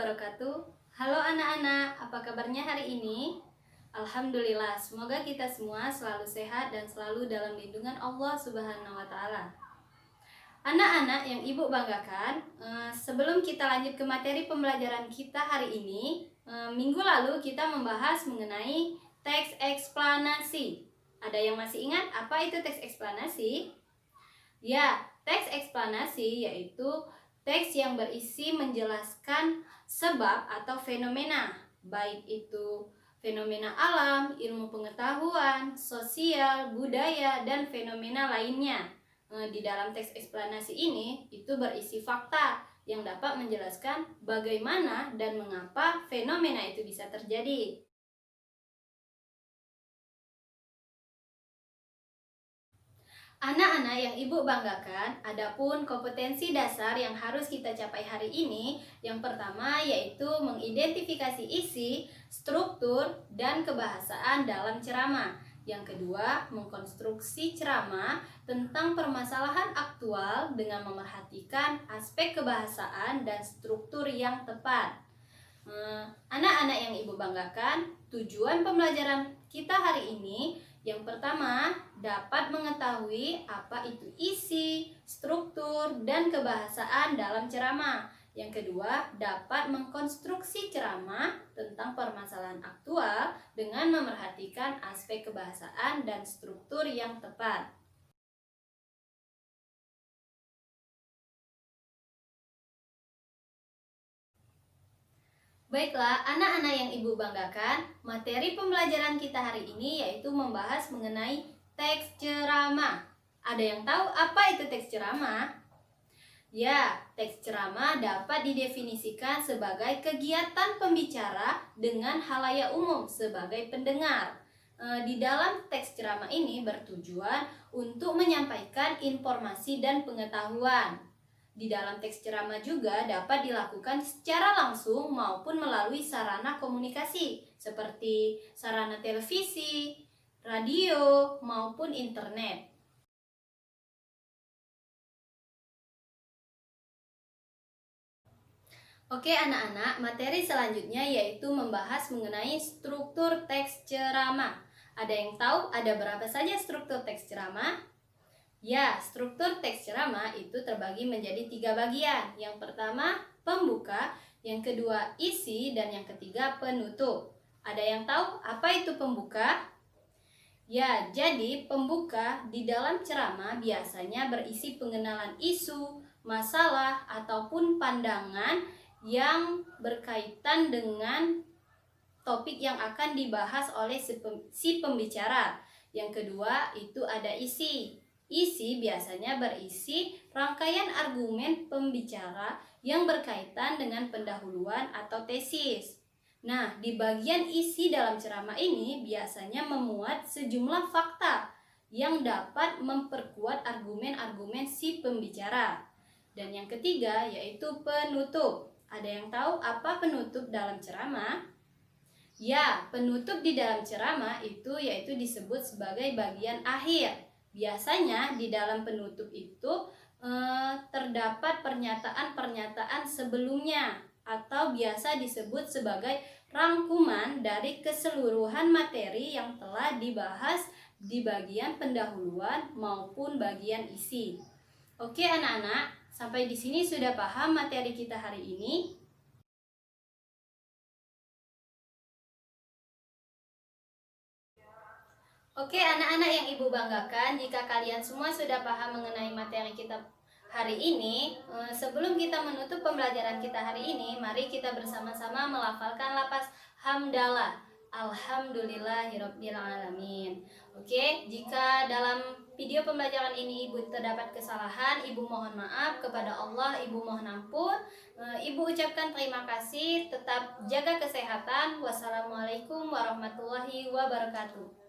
wabarakatuh. Halo anak-anak, apa kabarnya hari ini? Alhamdulillah, semoga kita semua selalu sehat dan selalu dalam lindungan Allah Subhanahu wa Ta'ala. Anak-anak yang ibu banggakan, sebelum kita lanjut ke materi pembelajaran kita hari ini, minggu lalu kita membahas mengenai teks eksplanasi. Ada yang masih ingat apa itu teks eksplanasi? Ya, teks eksplanasi yaitu teks yang berisi menjelaskan sebab atau fenomena, baik itu fenomena alam, ilmu pengetahuan, sosial, budaya, dan fenomena lainnya. Di dalam teks eksplanasi ini itu berisi fakta yang dapat menjelaskan bagaimana dan mengapa fenomena itu bisa terjadi. Anak-anak yang ibu banggakan, adapun kompetensi dasar yang harus kita capai hari ini, yang pertama yaitu mengidentifikasi isi, struktur, dan kebahasaan dalam ceramah. Yang kedua, mengkonstruksi ceramah tentang permasalahan aktual dengan memerhatikan aspek kebahasaan dan struktur yang tepat. Anak-anak yang ibu banggakan, tujuan pembelajaran kita hari ini yang pertama, dapat mengetahui apa itu isi, struktur, dan kebahasaan dalam ceramah. Yang kedua, dapat mengkonstruksi ceramah tentang permasalahan aktual dengan memerhatikan aspek kebahasaan dan struktur yang tepat. Baiklah, anak-anak yang ibu banggakan, materi pembelajaran kita hari ini yaitu membahas mengenai teks ceramah. Ada yang tahu apa itu teks ceramah? Ya, teks ceramah dapat didefinisikan sebagai kegiatan pembicara dengan halayak umum sebagai pendengar. Di dalam teks ceramah ini bertujuan untuk menyampaikan informasi dan pengetahuan. Di dalam teks ceramah juga dapat dilakukan secara langsung maupun melalui sarana komunikasi seperti sarana televisi, radio, maupun internet. Oke anak-anak, materi selanjutnya yaitu membahas mengenai struktur teks ceramah. Ada yang tahu ada berapa saja struktur teks ceramah? Ya, struktur teks ceramah itu terbagi menjadi 3 bagian. Yang pertama, pembuka, yang kedua, isi, dan yang ketiga, penutup. Ada yang tahu apa itu pembuka? Ya, jadi pembuka di dalam ceramah biasanya berisi pengenalan isu, masalah, ataupun pandangan yang berkaitan dengan topik yang akan dibahas oleh si pembicara. Yang kedua, itu ada isi. Isi biasanya berisi rangkaian argumen pembicara yang berkaitan dengan pendahuluan atau tesis. Nah, di bagian isi dalam ceramah ini biasanya memuat sejumlah fakta yang dapat memperkuat argumen-argumen si pembicara. Dan yang ketiga yaitu penutup. Ada yang tahu apa penutup dalam ceramah? Ya, penutup di dalam ceramah itu yaitu disebut sebagai bagian akhir. Biasanya di dalam penutup itu terdapat pernyataan-pernyataan sebelumnya atau biasa disebut sebagai rangkuman dari keseluruhan materi yang telah dibahas di bagian pendahuluan maupun bagian isi. Oke anak-anak, sampai di sini sudah paham materi kita hari ini? Oke anak-anak yang ibu banggakan, jika kalian semua sudah paham mengenai materi kita hari ini, sebelum kita menutup pembelajaran kita hari ini, mari kita bersama-sama melafalkan lafaz hamdalah. Alhamdulillahirobbilalamin. Oke, jika dalam video pembelajaran ini ibu terdapat kesalahan, ibu mohon maaf kepada Allah, ibu mohon ampun. Ibu ucapkan terima kasih, tetap jaga kesehatan. Wassalamualaikum warahmatullahi wabarakatuh.